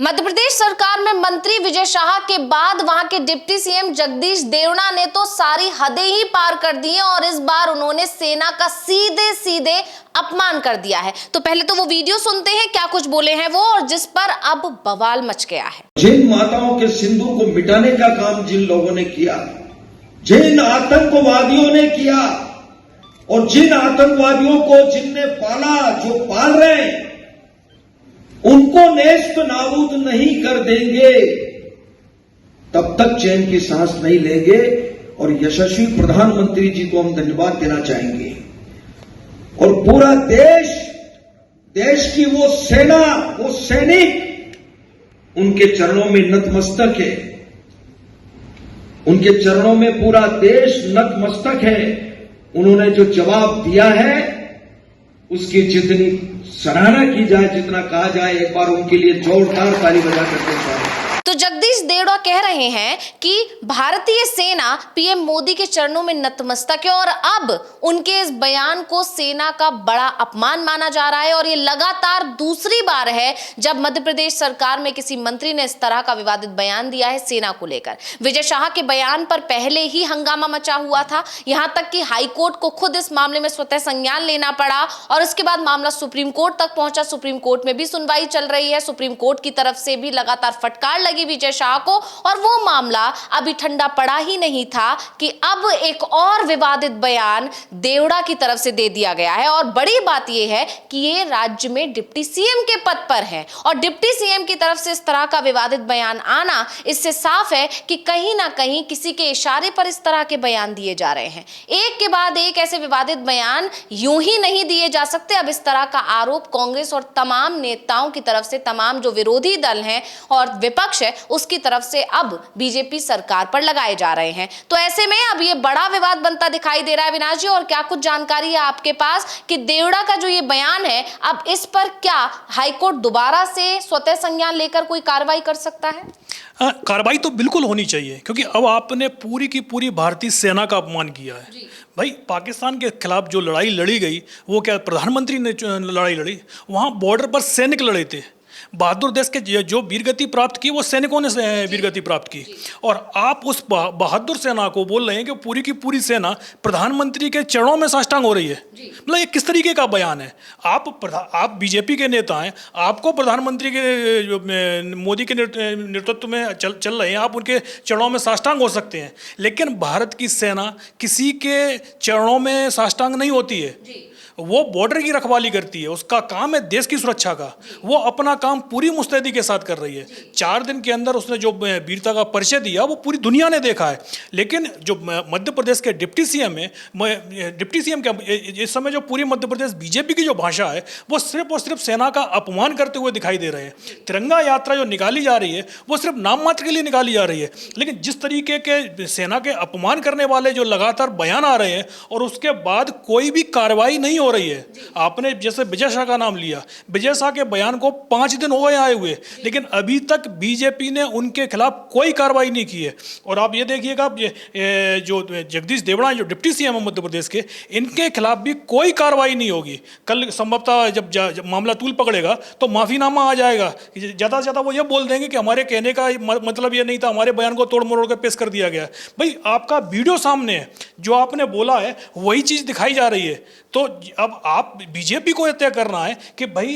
मध्य प्रदेश सरकार में मंत्री विजय शाह के बाद वहां के डिप्टी सीएम जगदीश देवड़ा ने तो सारी हदें ही पार कर दी हैं और इस बार उन्होंने सेना का सीधे सीधे अपमान कर दिया है। तो पहले तो वो वीडियो सुनते हैं, क्या कुछ बोले हैं वो और जिस पर अब बवाल मच गया है। जिन माताओं के सिंदूर को मिटाने का काम जिन लोगों ने किया, जिन आतंकवादियों ने किया और जिन आतंकवादियों को जिनने पाला, जो पाल रहे हैं, उनको नेस्त नाबूद नहीं कर देंगे तब तक चैन की सांस नहीं लेंगे। और यशस्वी प्रधानमंत्री जी को हम धन्यवाद देना चाहेंगे और पूरा देश की वो सेना, वो सैनिक उनके चरणों में नतमस्तक है, उनके चरणों में पूरा देश नतमस्तक है। उन्होंने जो जवाब दिया है उसकी जितनी सराहना की जाए, जितना कहा जाए, एक बार उनके लिए जोरदार ताली बजा करते हैं। तो जगदीश देवड़ा कह रहे हैं कि भारतीय सेना पीएम मोदी के चरणों में नतमस्तक है और अब उनके इस बयान को सेना का बड़ा अपमान माना जा रहा है और ये लगातार दूसरी बार है जब मध्य प्रदेश सरकार में किसी मंत्री ने इस तरह का विवादित बयान दिया है सेना को लेकर। विजय शाह के बयान पर पहले ही हंगामा मचा हुआ था, यहां तक कि हाईकोर्ट को खुद इस मामले में स्वतः संज्ञान लेना पड़ा और इसके बाद मामला सुप्रीम कोर्ट तक पहुंचा। सुप्रीम कोर्ट में भी सुनवाई चल रही है, सुप्रीम कोर्ट की तरफ से भी लगातार फटकार लगी विजय शाह को और वो मामला अभी ठंडा पड़ा ही नहीं था कि अब एक और विवादित बयान देवड़ा की तरफ से दे दिया गया है। और बड़ी बात यह है कि ये राज्य में डिप्टी सीएम के पद पर है और डिप्टी सीएम की तरफ से इस तरह का विवादित बयान आना, इससे साफ है कि कहीं ना कहीं किसी के इशारे पर इस तरह के बयान दिए जा रहे हैं। एक के बाद एक ऐसे विवादित बयान यूं ही नहीं दिए जा सकते। अब इस तरह का आरोप कांग्रेस और तमाम नेताओं की तरफ से, तमाम जो विरोधी दल हैं और विपक्ष है उसकी तरफ से अब बीजेपी सरकार पर लगाए जा रहे हैं। तो ऐसे में अब ये बड़ा विवाद बनता दिखाई दे रहा है। विनाश जी, और क्या कुछ जानकारी है आपके पास कि देवड़ा का जो ये बयान है, अब इस पर क्या हाईकोर्ट दोबारा से स्वतः संज्ञान लेकर कोई कार्रवाई कर सकता है? कार्रवाई तो बिल्कुल होनी चाहिए क्योंकि अब आपने पूरी की पूरी भारतीय सेना का अपमान किया है। भाई, पाकिस्तान के खिलाफ जो लड़ाई लड़ी गई वो क्या प्रधानमंत्री ने लड़ाई लड़ी? वहाँ बॉर्डर पर सैनिक लड़े थे। बहादुर देश के जो वीरगति प्राप्त की वो सैनिकों ने वीरगति प्राप्त की और आप उस बहादुर सेना को बोल रहे हैं कि पूरी की पूरी सेना प्रधानमंत्री के चरणों में साष्टांग हो रही है। मतलब ये किस तरीके का बयान है? आप बीजेपी के नेता हैं, आपको प्रधानमंत्री के मोदी के नेतृत्व में चल रहे हैं, आप उनके चरणों में साष्टांग हो सकते हैं, लेकिन भारत की सेना किसी के चरणों में साष्टांग नहीं होती है। वो बॉर्डर की रखवाली करती है, उसका काम है देश की सुरक्षा का। वो अपना काम पूरी मुस्तैदी के साथ कर रही है। 4 दिन के अंदर उसने जो वीरता का परिचय दिया वो पूरी दुनिया ने देखा है। लेकिन जो मध्य प्रदेश के डिप्टी सीएम है, डिप्टी सीएम क्या इस समय जो पूरी मध्य प्रदेश बीजेपी की जो भाषा है वो सिर्फ और सिर्फ सेना का अपमान करते हुए दिखाई दे रहे हैं। तिरंगा यात्रा जो निकाली जा रही है वो सिर्फ नाम मात्र के लिए निकाली जा रही है, लेकिन जिस तरीके के सेना के अपमान करने वाले जो लगातार बयान आ रहे हैं और उसके बाद कोई भी कार्रवाई नहीं हो रही है। आपने जैसे विजय शाह का नाम लिया, विजय शाह के बयान को 5 दिन हो गए आए हुए, लेकिन अभी तक बीजेपी ने उनके खिलाफ कोई कार्रवाई नहीं की है। और आप ये देखिएगा जो जगदीश देवड़ा जो डिप्टी सीएम है मध्य प्रदेश के, इनके खिलाफ भी कोई कार्रवाई नहीं होगी। कल संभवतः जब मामला तूल पकड़ेगा तो माफीनामा आ जाएगा। ज़्यादा से ज़्यादा वो ये बोल देंगे कि हमारे कहने का मतलब ये नहीं था, हमारे बयान को तोड़ मरोड़ कर पेश कर दिया गया। भाई, आपका वीडियो सामने है, जो आपने बोला है वही चीज़ दिखाई जा रही है। तो अब आप बीजेपी को यह तय करना है कि भाई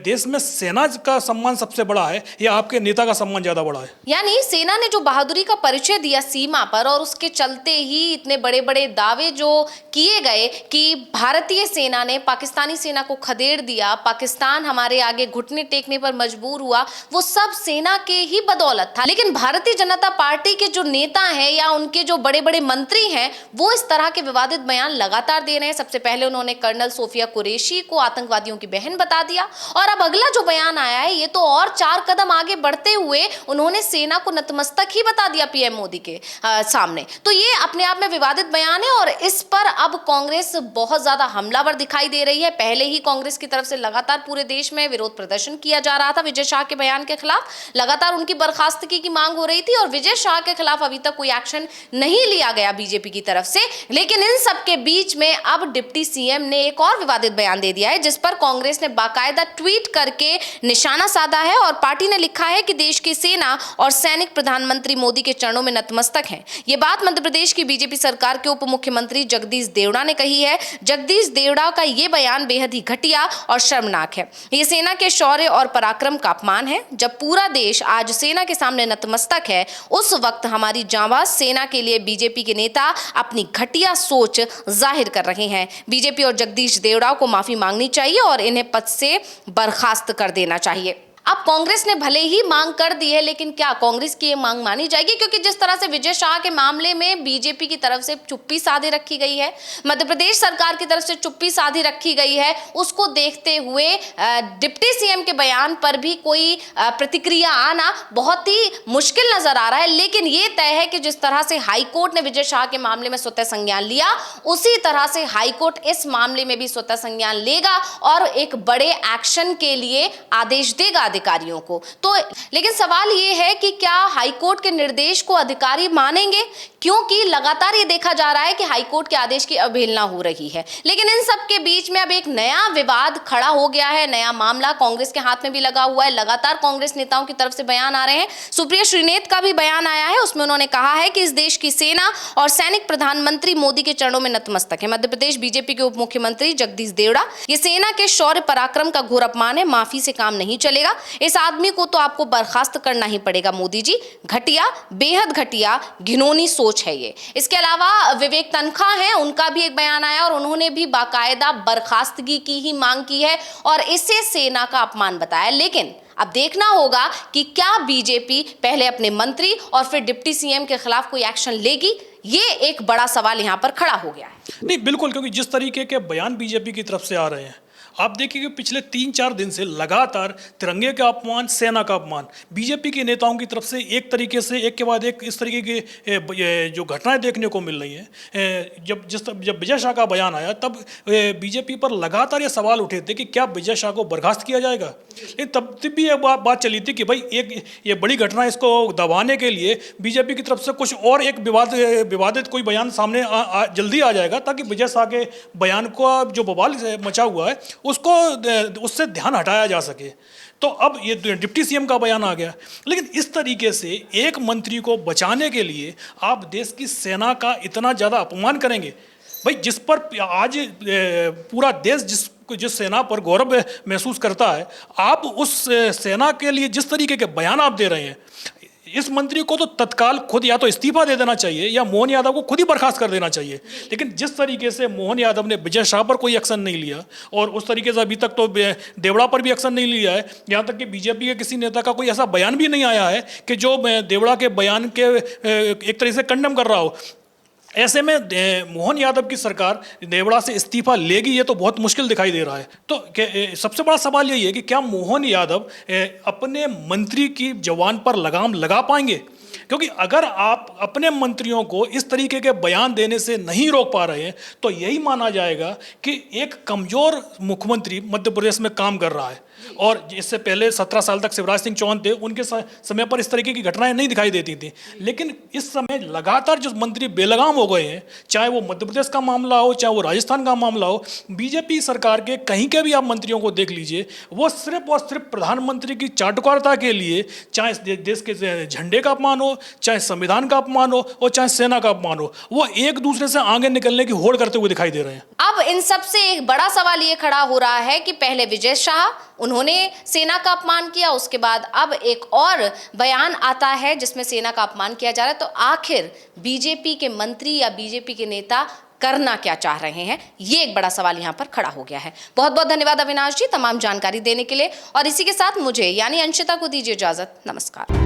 देश में सेना का सम्मान सबसे बड़ा है या आपके नेता का सम्मान ज्यादा बड़ा है। यानी सेना ने जो बहादुरी का परिचय दिया सीमा पर और उसके चलते ही इतने बड़े बड़े दावे जो किए गए कि भारतीय सेना ने पाकिस्तानी सेना को खदेड़ दिया, पाकिस्तान हमारे आगे घुटने टेकने पर मजबूर हुआ, वो सब सेना के ही बदौलत था। लेकिन भारतीय जनता पार्टी के जो नेता हैं या उनके जो बड़े बड़े मंत्री हैं वो इस तरह के विवादित बयान लगातार दे रहे हैं। सबसे पहले उन्होंने कर्नल सोफिया कुरैशी को आतंकवादियों की बहन बता दिया और अब अगला जो बयान आया है ये तो और 4 कदम आगे बढ़ते हुए उन्होंने सेना को नतमस्तक ही बता दिया पीएम मोदी के सामने। तो ये अपने आप में विवादित बयान है और इस पर अब कांग्रेस बहुत ज्यादा हमलावर दिखाई दे रही है। पहले ही कांग्रेस की तरफ से लगातार पूरे देश में विरोध प्रदर्शन किया जा रहा था विजय शाह के बयान के खिलाफ, लगातार उनकी बर्खास्तगी की मांग हो रही थी और विजय शाह के खिलाफ अभी तक कोई एक्शन नहीं लिया गया बीजेपी की तरफ से। लेकिन इन सब के बीच में अब डिप्टी सीएम ने एक और विवादित बयान दे दिया है, जिस पर कांग्रेस ने बाकायदा ट्वीट करके निशाना साधा है और पार्टी ने लिखा है कि देश की सेना और सैनिक प्रधानमंत्री मोदी के चरणों में नतमस्तक हैं। ये बात मध्य प्रदेश की बीजेपी सरकार के उप मुख्यमंत्री जगदीश देवड़ा ने कही है। जगदीश देवड़ा का ये बयान बेहद ही घटिया और शर्मनाक है। ये सेना के शौर्य और पराक्रम का अपमान है। जब पूरा देश आज सेना के सामने नतमस्तक है, उस वक्त हमारी जांबाज सेना के लिए बीजेपी के नेता अपनी घटिया सोच जाहिर कर रहे हैं। बीजेपी और जगदीश देवड़ा को माफी मांगनी चाहिए और इन्हें पद से बर्खास्त कर देना चाहिए। अब कांग्रेस ने भले ही मांग कर दी है, लेकिन क्या कांग्रेस की ये मांग मानी जाएगी? क्योंकि जिस तरह से विजय शाह के मामले में बीजेपी की तरफ से चुप्पी साधे रखी गई है, मध्य प्रदेश सरकार की तरफ से चुप्पी साधे रखी गई है, उसको देखते हुए डिप्टी सीएम के बयान पर भी कोई प्रतिक्रिया आना बहुत ही मुश्किल नजर आ रहा है। लेकिन ये तय है कि जिस तरह से हाईकोर्ट ने विजय शाह के मामले में स्वतः संज्ञान लिया, उसी तरह से हाईकोर्ट इस मामले में भी स्वतः संज्ञान लेगा और एक बड़े एक्शन के लिए आदेश देगा अधिकारियों को। तो लेकिन सवाल ये है कि क्या हाईकोर्ट के निर्देश को अधिकारी मानेंगे? क्योंकि लगातार ये देखा जा रहा है कि हाईकोर्ट के आदेश की अवहेलना हो रही है। लेकिन इन सब के बीच में अब एक नया विवाद खड़ा हो गया है, नया मामला कांग्रेस के हाथ में भी लगा हुआ है। लगातार कांग्रेस नेताओं की तरफ से बयान आ रहे हैं। सुप्रिया श्रीनेत का भी बयान आया है, उसमें उन्होंने कहा है कि इस देश की सेना और सैनिक प्रधानमंत्री मोदी के चरणों में नतमस्तक है। मध्य प्रदेश बीजेपी के उप मुख्यमंत्री जगदीश देवड़ा, ये सेना के शौर्य पराक्रम का घोर अपमान है, माफी से काम नहीं चलेगा। इस आदमी को तो आपको बर्खास्त करना ही पड़ेगा मोदी जी। घटिया, बेहद घटिया, घिनौनी सोच है ये। इसके अलावा विवेक तनखा हैं, उनका भी एक बयान आया और उन्होंने भी बाकायदा बर्खास्तगी की ही मांग की है और इसे सेना का अपमान बताया। लेकिन अब देखना होगा कि क्या बीजेपी पहले अपने मंत्री और फिर डिप्टी सीएम के खिलाफ कोई एक्शन लेगी। ये एक बड़ा सवाल यहां पर खड़ा हो गया है। नहीं, बिल्कुल, क्योंकि जिस तरीके के बयान बीजेपी की तरफ से आ रहे हैं, आप देखिए कि पिछले 3-4 दिन से लगातार तिरंगे का अपमान, सेना का अपमान, बीजेपी के नेताओं की तरफ से एक तरीके से एक के बाद एक इस तरीके की जो घटनाएं देखने को मिल रही हैं। जब विजय शाह का बयान आया, तब बीजेपी पर लगातार ये सवाल उठे थे कि क्या विजय शाह को बर्खास्त किया जाएगा। लेकिन तब भी एक बात चली थी कि भाई ये बड़ी घटना, इसको दबाने के लिए बीजेपी की तरफ से कुछ और एक विवादित कोई बयान सामने जल्दी आ जाएगा, ताकि विजय शाह के बयान को जो बवाल मचा हुआ है उससे ध्यान हटाया जा सके। तो अब ये डिप्टी सीएम का बयान आ गया। लेकिन इस तरीके से एक मंत्री को बचाने के लिए आप देश की सेना का इतना ज़्यादा अपमान करेंगे? भाई, जिस पर आज पूरा देश जिस सेना पर गौरव महसूस करता है, आप उस सेना के लिए जिस तरीके के बयान आप दे रहे हैं, इस मंत्री को तो तत्काल खुद या तो इस्तीफा दे देना चाहिए या मोहन यादव को खुद ही बर्खास्त कर देना चाहिए। लेकिन जिस तरीके से मोहन यादव ने विजय शाह पर कोई एक्शन नहीं लिया और उस तरीके से अभी तक तो देवड़ा पर भी एक्शन नहीं लिया है, यहाँ तक कि बीजेपी के किसी नेता का कोई ऐसा बयान भी नहीं आया है कि जो देवड़ा के बयान के एक तरीके से कंडेम कर रहा हो। ऐसे में मोहन यादव की सरकार देवड़ा से इस्तीफा लेगी, ये तो बहुत मुश्किल दिखाई दे रहा है। तो सबसे बड़ा सवाल यही है कि क्या मोहन यादव अपने मंत्री की जवान पर लगाम लगा पाएंगे? क्योंकि अगर आप अपने मंत्रियों को इस तरीके के बयान देने से नहीं रोक पा रहे हैं, तो यही माना जाएगा कि एक कमजोर मुख्यमंत्री मध्य प्रदेश में काम कर रहा है। और इससे पहले 17 साल तक शिवराज सिंह चौहान थे, उनके समय पर इस तरीके की घटनाएं नहीं दिखाई देती थी। लेकिन इस समय लगातार जो मंत्री बेलगाम हो गए हैं, चाहे वो मध्य प्रदेश का मामला हो, चाहे वो राजस्थान का मामला हो, बीजेपी सरकार के कहीं के भी आप मंत्रियों को देख लीजिए, वो सिर्फ और सिर्फ प्रधानमंत्री की चाटुकारिता के लिए, चाहे देश के झंडे का अपमान हो, चाहे संविधान का अपमान हो और चाहे सेना का अपमान हो, वो एक दूसरे से आगे निकलने की होड़ करते हुए दिखाई दे रहे हैं। अब इन सब से एक बड़ा सवाल ये खड़ा हो रहा है कि पहले विजय शाह, उन्होंने सेना का अपमान किया, उसके बाद अब एक और बयान आता है जिसमें सेना का अपमान किया जा रहा है। तो आखिर बीजेपी के मंत्री या बीजेपी के नेता करना क्या चाह रहे हैं, ये एक बड़ा सवाल यहाँ पर खड़ा हो गया है। बहुत बहुत धन्यवाद अविनाश जी तमाम जानकारी देने के लिए, और इसी के साथ मुझे यानी अंशिता को दीजिए इजाजत। नमस्कार।